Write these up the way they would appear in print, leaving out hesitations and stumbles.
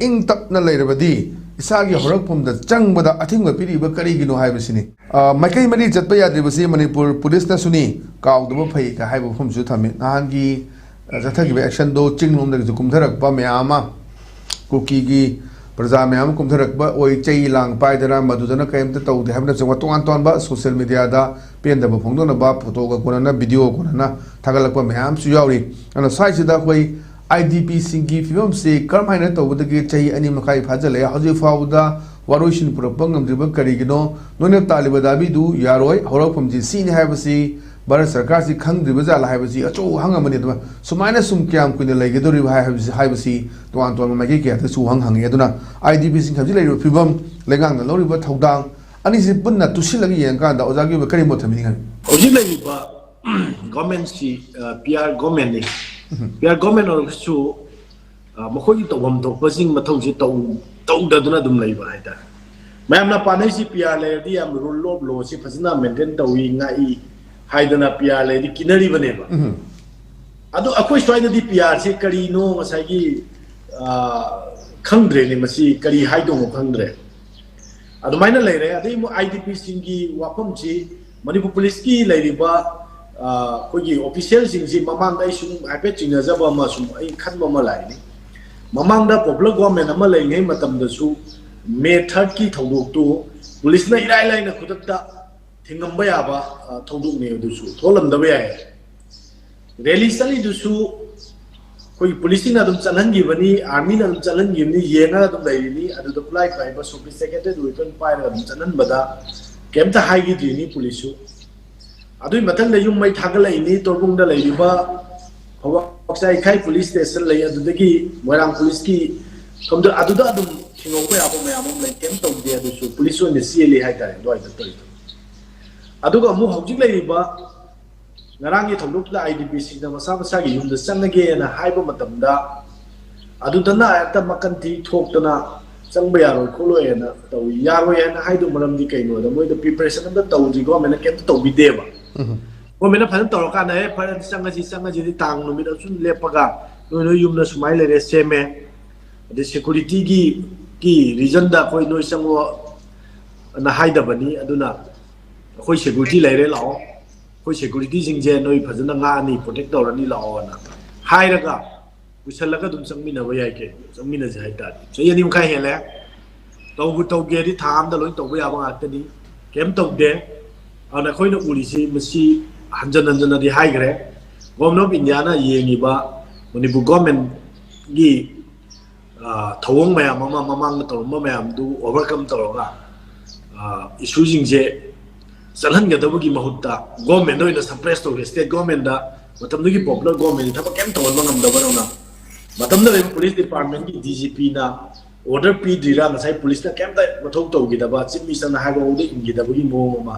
ing tap na lairabadi isagi horakpumda changbada athingba piriba karigino haibasini maikai mari chatpa yadribasi Manipur police na suni kaudaba phai ka haibu phumsu thami nahangi zathagiba action do chinglom da kumtharakpa mayama kuki gi प्रजा ma'am कुमथरकबा ओइ चै लांग पाइदरा मदुदना कयमत तौदे हमना जंग तोंगान तोंबा social media दा पेंदब फोंदोना बा photo गा कोना video कोना थागलकबा ma'am सु यावरी अन साइसिदा कोइ आईडीपी सिंगी फिल्म से करमाइना तौबदगी चै अनि मखाइ फाजले हजि फाउदा वारोइसिन पुरपा ngमद्रिबा करिगिनो नोने तालिबा दाबिदु यारोय हौरफमजि सिनि हाइबसि भारत सरकार से खंगद्रिबा जाला हाइबसि अचो हंगमनि दमा सुमाइना सुम क्याम कुने लेगेदोरि हाइबसि तोआन तोन माइके के त सु हंगे अदुना आईडीपी सिंग खबजि लेरो फिबम लेगांग लौरिबा थौदांग अनि से पुन्ना तुसिलग येंकांदा ओजागी करि मोथमिनि गन ओजि लेबा गवर्नमेंट सी पीआर गवर्नमेंट नि पीआर गवर्नमेंट ओरसु मखोइ तोबम तोपसिंग मथौजि तौददुना दुम लेबा हाइदा मैमना पानैसि पीआर लेदि am rule of law si फजना मेंटेन तौइ ngai हाइदना पीआर लेदि किनरि बनेबा अदो अखोइ स्वाइदि पीआर से करिनो ngसाइगी खंद्रे ने मसी करी हाइदोंग खंद्रे अदुमाइना लेरे अदि मु आईडीपी सिंगी वाफम ची मणिपुर पुलिस की लेरिबा कोई ऑफिशियल सिंगी ममांग दा सुम हाइपे चिंगा जबा मा सुम आई खनबा मा लाइनि ममांग दा पॉपुलर गवर्नमेंट अमा लेङै मतम दसु मे 3 की थौदोक तो पुलिस ना इराय लाइना खुदक्ता थिंगंबा याबा थौदोक ने दुसु थोलमदबा याय रैली सली दुसु कोई पुलिसिंग ना तुम चलंगी बनी आर्मी ना तुम चलंगी बनी ये ना तुम लाइनी अदु तो फ्लाई फ्लाई बस सोफिस्टिकेटेड वेपन पायर तुम चलन बदा केमता हाइगी दिनी पुलिसु अदु मथन ले युम मै थागलाइनी तोरबुंग दा लेरिबा हवाक्साइ खाइ पुलिस स्टेशन ले अदुदगी मोरांग पुलिस की कमदो अदुदा अदुम थिंगोबा याबो मयाम ले केम तौदे अदुसु पुलिस ओने सीएलए हाइतारे दोइ द तोइ अदुगा मु हौजिक लेरिबा ngarang thongdukla IDP singna masa masa gi yumda chanage na haiba matamda adudana ayata makanti thoktana changba yaroi kholoi na taw yaroi na haidu maramdi kaino da moi da preparation da tawji go mena kem to bideba go mena phan tawka na e phan changaji di tang no mi da sun lepaga no yumna sumai le seme the security gi reason da koi no sango na haida bani aduna koi security le re lao security singje noi phajana nga ni protect torani laona hairaga usalaga dum sangmina ba yai ke sangmina je haita so yani mkai hele tawbu tawge di tham da loi tawba ya ba atani kem tawde ana khoina uri si masi hanjan di haigre gomno binyana yengi ba Manipur government gi thawong mayam mamang tawma mayam du overcome tawga issue singje चलन गदबगी महत्ता government ओइना suppress तो state government दा मतमदगी popular government थबा केम तवन मंगम दबरना मतमदा ले police department की DGP ना order P दिरा नसाई police ना केम दा मथौ तौगी दबा चीफ मिनिस्टर ना हागो उदे इंगी दबगी मोमा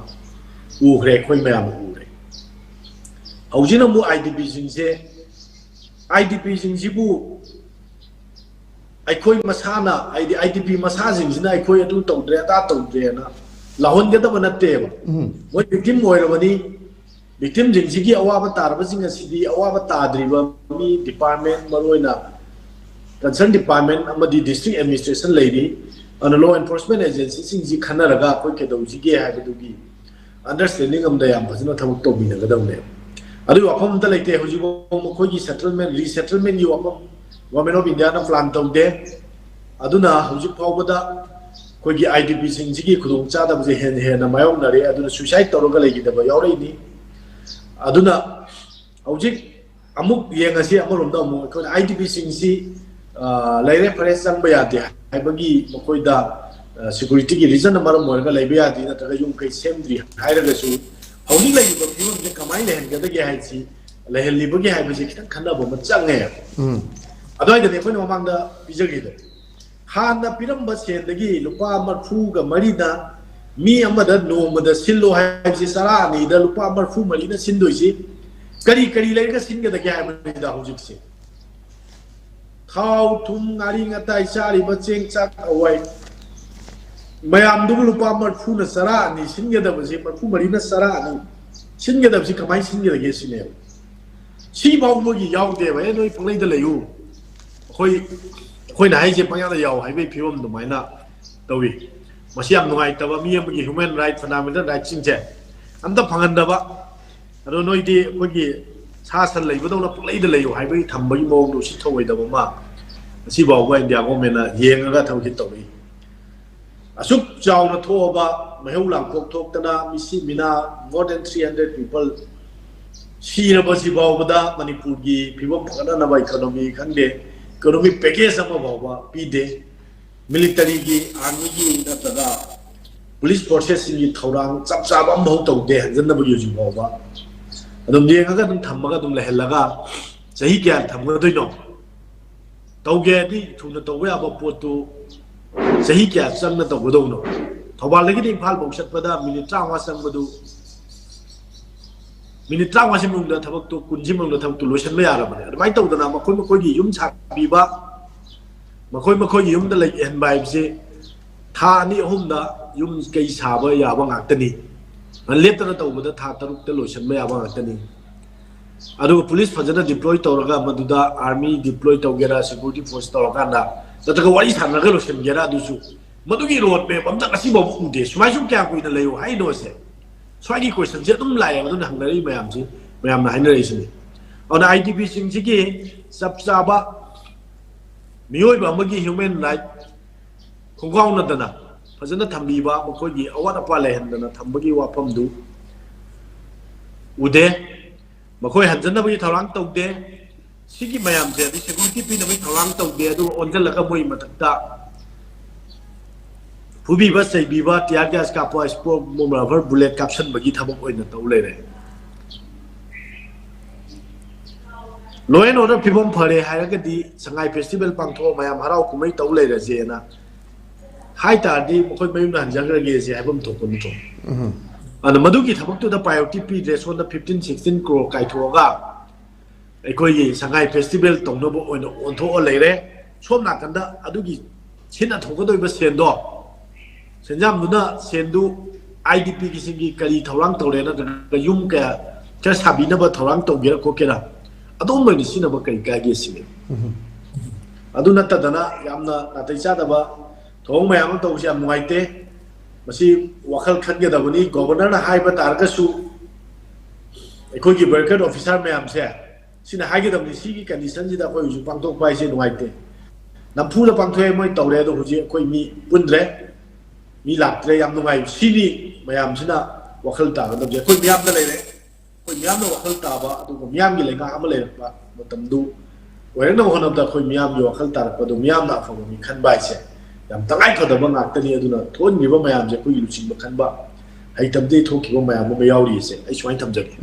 उखरे खोइ मयाम उरे हौजिना मु आईडीपी सिंसे आईडीपी सिंसिबु आइखोइ मसाना आईडीपी मसा सिंसिना आइखोइ अदु तौद्रे ता तौद्रे ना लाहौन के तब नत्ते मोय विक्टिम होइरबनी विक्टिम जिंगसिगी अवाब तारबसिंग असिदी अवाब ताद्रिबा मी डिपार्टमेंट मरोइना कंसर्न डिपार्टमेंट अमदी डिस्ट्रिक्ट एडमिनिस्ट्रेशन लेदी अन लॉ एनफोर्समेंट एजेंसी सिंगजी खनरगा कोइ केदौजिगे हाइबदुगी अंडरस्टैंडिंग अमदा याम फजना थबक तोबिनगदौने अदु वाफम त लेते हुजिबो मखोगी सेटलमेंट रीसेटलमेंट यु वाफम गवर्नमेंट ऑफ इंडिया ना प्लान तौदे अदुना हुजि फावबदा कोई IDP सिंगी खुदों चादबजे हेन मायोंगनरे अदुना सुसाइड तौरगा लेगिदबा यावरैनि अदुना हौजिक अमुक येंगसी अमरोमदा अमुक कोई IDP सिंसी लेरे फरे संगबा यादे हाइबगी मखोइदा सिक्युरिटी की रीजन अमरम मोरगा लेबे यादि नतगा युम कै सेमद्रि हाइरगसु हौजिक लेगिबा फिवम जे कमाइ लेहनगदगे हाइसी लेहलिबगे हाइबजे खितन खन्नबो मचंगे अदोइदने कोइ ममांगदा पिजगिदे हाना पिरंबा सेंदगी लुपा मरफूगा मरीना मी अमदा नोमदा सिल्लो हाइबसि सरानी दा लुपा मरफू मरीना सिंदोइसि करी लेगा सिंगदगे हाइबदा हुजिकसे थाव थुम नारी ngata isari bacheng chak awai mayam du lupa marfu na sarani singedabse marfu marina sarani singedabsi kamai singedage sine si bawmogi yaude ba noi panglai da layu khoi ꯑꯩꯈꯣꯏꯅ ꯍꯥꯏꯁꯦ ꯄꯪꯌꯥꯗ ꯌꯥꯎ ꯍꯥꯏꯕꯒꯤ ꯐꯤꯕꯝ ꯑꯗꯨꯃꯥꯏꯅ ꯇꯧꯏ ꯃꯁꯤ ꯌꯥꯝ ꯅꯨꯡꯉꯥꯏꯇꯕ ꯃꯤ ꯑꯃꯒꯤ ꯍ꯭ꯌꯨꯃꯦꯟ ꯔꯥꯏꯠ ꯐꯟꯗꯥꯃꯦꯟꯇꯦꯜ ꯔꯥꯏꯠꯁꯤꯡꯁꯦ ꯑꯝꯇ ꯐꯪꯍꯟꯗꯕ ꯑꯗꯣ ꯅꯣꯏꯗꯤ ꯑꯩꯈꯣꯏꯒꯤ ꯁꯥ ꯁꯟ ꯂꯩꯕꯗꯧꯅ ꯄꯨꯡꯂꯩꯗ ꯂꯩꯌꯨ ꯍꯥꯏꯕꯒꯤ ꯊꯝꯕꯒꯤ ꯃꯑꯣꯡꯗꯣ ꯁꯤ ꯊꯧꯑꯣꯏꯗꯕ ꯑꯃ ꯉꯁꯤ ꯐꯥꯎꯕ ꯏꯟꯗꯤꯌꯥ ꯒꯣꯔꯃꯦꯟꯅ ꯌꯦꯡꯉꯒ ꯊꯕꯛꯁꯤ ꯇꯧꯔꯛꯏ ꯑꯁꯨꯛ ꯆꯥꯎꯅ ꯊꯣꯛꯑꯕ ꯃꯩꯍꯧ ꯂꯥꯡꯄꯣꯛ ꯊꯣꯛꯇꯅ ꯃꯤꯁꯤ ꯃꯤꯅꯥ ꯃꯣꯔ ꯗꯦꯟ 300 ꯄꯤꯄꯜ ꯁꯤꯔꯕꯁꯤ ꯐꯥꯎꯕꯗ ꯃꯅꯤꯄꯨꯔꯒꯤ ꯐꯤꯕꯝ ꯐꯒꯠꯅꯅꯕ ꯏꯀꯣꯅꯣꯃꯤ ꯈꯪꯗꯦ ꯏꯀꯣꯅꯣꯃꯤ ꯄꯦꯀꯦꯖ ꯑꯃ ꯐꯥꯎꯕ ꯄꯤꯗꯦ ꯃꯤꯂꯤꯇꯔꯤꯒꯤ ꯑꯥꯔꯃꯤꯒꯤ ꯅꯠꯇ꯭ꯔꯒ ꯄꯨꯂꯤꯁ ꯐꯣꯔꯁꯦꯁꯁꯤꯡꯒꯤ ꯊꯧꯔꯥꯡ ꯆꯞ ꯆꯥꯕ ꯑꯃꯐꯥꯎ ꯇꯧꯗꯦ ꯍꯟꯖꯟꯅꯕꯒꯤ ꯍꯧꯖꯤꯛ ꯐꯥꯎꯕ ꯑꯗꯨꯝ ꯌꯦꯡꯉꯒ ꯑꯗꯨꯝ ꯊꯝꯃꯒ ꯑꯗꯨꯝ ꯂꯩꯍꯜꯂꯒ ꯆꯍꯤ ꯀꯌꯥ ꯊꯝꯒꯗꯣꯏꯅꯣ ꯇꯧꯒꯦꯗꯤ ꯊꯨꯅ ꯇꯧꯕ ꯌꯥꯕ ꯄꯣꯠꯇꯨ ꯆꯍꯤ ꯀꯌꯥ ꯆꯪꯅ ꯇꯧꯒꯗꯧꯅꯣ ꯊꯧꯕꯥꯜꯗꯒꯤꯗꯤ ꯏꯝꯐꯥꯜ ꯐꯥꯎ ꯆꯠꯄꯗ ꯃꯤꯅꯤꯠ 35 ꯆꯪꯕꯗꯨ ꯃꯤꯅꯤꯠ 35 ꯃꯅꯨꯡꯗ ꯊꯕꯛꯇꯨ 20 ꯃꯅꯨꯡꯗ ꯊꯕꯛꯇꯨ ꯂꯣꯏꯁꯤꯟꯕ ꯌꯥꯔꯕꯅꯦ ꯑꯗꯨꯃꯥꯏꯅ ꯇꯧꯗꯅ ꯃꯈꯣꯏꯒꯤ ꯌꯨꯝ ꯁꯥꯕꯤꯕ ꯃꯈꯣꯏꯒꯤ ꯌꯨꯝꯗ ꯂꯩꯍꯟꯕ ꯍꯥꯏꯕꯁꯤ ꯊꯥ 2-3ꯗ ꯌꯨꯝ ꯀꯩ ꯁꯥꯕ ꯌꯥꯕ ꯉꯥꯛꯇꯅꯤ ꯂꯦꯞꯇꯅ ꯇꯧꯕꯗ ꯊꯥ 6ꯇ ꯂꯣꯏꯁꯤꯟꯕ ꯌꯥꯕ ꯉꯥꯛꯇꯅꯤ ꯑꯗꯨꯒ ꯄꯨꯂꯤꯁ ꯐꯖꯅ ꯗꯤꯄ꯭ꯂꯣꯏ ꯇꯧꯔꯒ ꯃꯗꯨꯗ ꯑꯥꯔꯃꯤ ꯗꯤꯄ꯭ꯂꯣꯏ ꯇꯧꯒꯦꯔꯥ ꯁꯦꯀ꯭ꯌꯨꯔꯤꯇꯤ ꯐꯣꯔꯁ ꯇꯧꯔꯀꯥꯟꯗ ꯅꯠꯇ꯭ꯔꯒ ꯋꯥꯔꯤ ꯁꯥꯟꯅꯔꯒ ꯂꯣꯏꯁꯤꯟꯒꯦꯔꯥ ꯑꯗꯨꯁꯨ ꯃꯗꯨꯒꯤ ꯔꯣꯗ ꯃꯦꯞ ꯑꯝꯇ ꯉꯁꯤꯐꯥꯎꯕ ꯎꯗꯦ ꯁꯨꯃꯥꯏ ꯁꯨꯝ ꯀꯌꯥ ꯀꯨꯏꯅ ꯂꯩꯌꯨ ꯍꯥꯏꯅꯣꯁꯦ ꯁ꯭ꯋꯥꯏꯒꯤ ꯀꯣꯏꯁꯟꯁꯦ ꯑꯗꯨꯝ ꯂꯥꯛꯑꯦꯕ ꯑꯗꯨꯅ ꯍꯪꯅꯔꯤ ꯃꯌꯥꯝꯁꯤ ꯃꯌꯥꯝꯅ ꯍꯥꯏꯅꯔꯛꯏꯁꯤꯅꯤ ꯑꯗꯨꯅ IDPꯁꯤꯡꯁꯤꯒꯤ ꯆꯞ ꯆꯥꯕ ꯃꯤꯑꯣꯏꯕ ꯑꯃꯒꯤ ꯍ꯭ꯌꯨꯃꯦꯟ ꯔꯥꯏꯠ ꯈꯣꯡꯒꯥꯎꯅꯗꯅ ꯐꯖꯅ ꯊꯝꯕꯤꯕ ꯃꯈꯣꯏꯒꯤ ꯑꯋꯥꯠ ꯑꯄꯥ ꯂꯩꯍꯟꯗꯅ ꯊꯝꯕꯒꯤ ꯋꯥꯐꯝꯗꯨ ꯎꯗꯦ ꯃꯈꯣꯏ ꯍꯟꯖꯟꯅꯕꯒꯤ ꯊꯧꯔꯥꯡ ꯇꯧꯗꯦ ꯁꯤꯒꯤ ꯃꯌꯥꯝꯁꯦ ꯑꯗꯩ ꯁꯦꯀ꯭ꯌꯨꯔꯤꯇꯤ ꯄꯤꯅꯕꯒꯤ ꯊꯧꯔꯥꯡ ꯇꯧꯗꯦ ꯑꯗꯨꯒ ꯑꯣꯟꯁꯤꯜꯂꯒ ꯃꯣꯏ ꯃꯊꯛꯇ ꯐꯨꯕꯤꯕ ꯆꯩꯕꯤꯕ ꯇꯤꯌꯥꯔ ꯒ꯭ꯌꯥꯁ ꯀꯥꯞꯄ ꯁ꯭ꯄꯣꯔ ꯔꯕꯔ ꯕꯨꯂꯦꯠ ꯀꯥꯞꯁꯟꯕꯒꯤ ꯊꯕꯛ ꯑꯣꯏꯅ ꯇꯧ ꯂꯩꯔꯦ ꯂꯣ ꯑꯦꯟ ꯑꯣꯔꯗꯔ ꯐꯤꯕꯝ ꯐꯔꯦ ꯍꯥꯏꯔꯒꯗꯤ ꯁꯉꯥꯏ ꯐꯦꯁꯇꯤꯚꯦꯜ ꯄꯥꯡꯊꯣꯛꯑ ꯃꯌꯥꯝ ꯍꯔꯥꯎ ꯀꯨꯝꯍꯩ ꯇꯧ ꯂꯩꯔꯁꯦꯅ ꯍꯥꯏꯇꯥꯔꯗꯤ ꯃꯈꯣꯏ ꯃꯌꯨꯝꯗ ꯍꯟꯖꯈ꯭ꯔꯒꯦꯁꯦ ꯍꯥꯏꯐꯝ ꯊꯣꯛꯄ ꯅꯠꯇ꯭ꯔꯣ ꯑꯗꯨꯅ ꯃꯗꯨꯒꯤ ꯊꯕꯛꯇꯨꯗ ꯄ꯭ꯔꯥꯏꯌꯣꯔꯤꯇꯤ ꯄꯤꯗ꯭ꯔꯦ ꯁꯣꯝꯗ 15-16 ꯀ꯭ꯔꯣꯔ ꯀꯥꯏꯊꯣꯛꯑꯒ ꯑꯩꯈꯣꯏꯒꯤ ꯁꯉꯥꯏ ꯐꯦꯁꯇꯤꯚꯦꯜ ꯇꯧꯅꯕ ꯑꯣꯏꯅ ꯑꯣꯟꯊꯣꯛꯑ ꯂꯩꯔꯦ ꯁꯣꯝ ꯅꯥꯀꯟꯗ ꯑꯗꯨꯒꯤ ꯁꯤꯅ ꯊꯣꯛꯀꯗꯧꯔꯤꯕ ꯁꯦꯟꯗꯣ ꯁꯦꯟꯖꯥꯝꯗꯨꯅ ꯁꯦꯟꯗꯨ IDPꯁꯤꯡꯒꯤ ꯀꯔꯤ ꯊꯧꯔꯥꯡ ꯇꯧꯔꯦ ꯅꯠꯇ꯭ꯔꯒ ꯌꯨꯝ ꯀꯌꯥ ꯈꯔ ꯁꯥꯕꯤꯅꯕ ꯊꯧꯔꯥꯡ ꯇꯧꯒꯦꯔꯥ ꯈꯣꯠꯀꯦꯔꯥ ꯑꯗꯨꯝ ꯑꯣꯏꯅ ꯁꯤꯖꯤꯟꯅꯕ ꯀꯔꯤ ꯀꯥꯏꯒꯦ ꯁꯤꯅꯤ ꯑꯗꯨ ꯅꯠꯇꯗꯅ ꯌꯥꯝꯅ ꯅꯥꯇꯩ ꯆꯥꯗꯕ ꯊꯧꯑꯣꯡ ꯃꯌꯥꯝ ꯑꯃ ꯇꯧꯕꯁꯤ ꯌꯥꯝ ꯅꯨꯡꯉꯥꯏꯇꯦ ꯃꯁꯤ ꯋꯥꯈꯜ ꯈꯟꯒꯗꯕꯅꯤ ꯒꯣꯚꯔꯅꯔꯅ ꯍꯥꯏꯕ ꯇꯥꯔꯒꯁꯨ ꯑꯩꯈꯣꯏꯒꯤ ꯕꯦꯔꯀꯦꯠ ꯑꯣꯐꯤꯁꯥꯔ ꯃꯌꯥꯝꯁꯦ ꯁꯤꯅ ꯍꯥꯏꯒꯗꯕꯅꯤ ꯁꯤꯒꯤ ꯀꯟꯗꯤꯁꯟꯁꯤꯗ ꯑꯩꯈꯣꯏ ꯍꯧꯖꯤꯛ ꯄꯥꯡꯊꯣꯛꯄ ꯍꯥꯏꯁꯦ ꯅꯨꯡꯉꯥꯏꯇꯦ ꯅꯝꯐꯨꯗ ꯄꯥꯡꯊꯣꯛꯑꯦ ꯃꯣꯏ ꯇꯧꯔꯦ ꯑꯗꯣ ꯍꯧꯖꯤꯛ ꯑꯩꯈꯣꯏ ꯃꯤ ꯄꯨꯟꯗ꯭ꯔꯦ ꯃꯤ ꯂꯥꯛꯇ꯭ꯔꯦ ꯌꯥꯝ ꯅꯨꯡꯉꯥꯏ ꯁꯤꯅꯤ ꯃꯌꯥꯝꯁꯤꯅ ꯋꯥꯈꯜ ꯇꯥꯒꯗꯕꯁꯦ ꯑꯩꯈꯣꯏ ꯃꯤꯌꯥꯝꯗ ꯂꯩꯔꯦ ꯑꯩꯈꯣꯏ ꯃꯤꯌꯥꯝꯅ ꯋꯥꯈꯜ ꯇꯥꯕ ꯑꯗꯨꯒ ꯃꯤꯌꯥꯝꯒꯤ ꯂꯩꯉꯥꯛ ꯑꯃ ꯂꯩꯔꯛꯄ ꯃꯇꯝꯗꯨ ꯑꯣꯏꯔꯛꯅꯕ ꯍꯣꯠꯅꯕꯗ ꯑꯩꯈꯣꯏ ꯃꯤꯌꯥꯝꯒꯤ ꯋꯥꯈꯜ ꯇꯥꯔꯛꯄꯗꯨ ꯃꯤꯌꯥꯝꯅ ꯑꯐꯕ ꯃꯤ ꯈꯟꯕ ꯍꯥꯏꯁꯦ ꯌꯥꯝ ꯇꯉꯥꯏꯐꯗꯕ ꯉꯥꯛꯇꯅꯤ ꯑꯗꯨꯅ ꯊꯣꯛꯍꯟꯈꯤꯕ ꯃꯌꯥꯝꯁꯦ ꯑꯩꯈꯣꯏꯒꯤ ꯂꯨꯆꯤꯡꯕ ꯈꯟꯕ ꯍꯩꯇꯕꯗꯒꯤ ꯊꯣꯛꯈꯤꯕ ꯃꯌꯥꯝ ꯑꯃ ꯌꯥꯎꯔꯤꯁꯦ ꯑꯩ ꯁꯨꯃꯥꯏꯅ ꯊꯝꯖꯒꯦ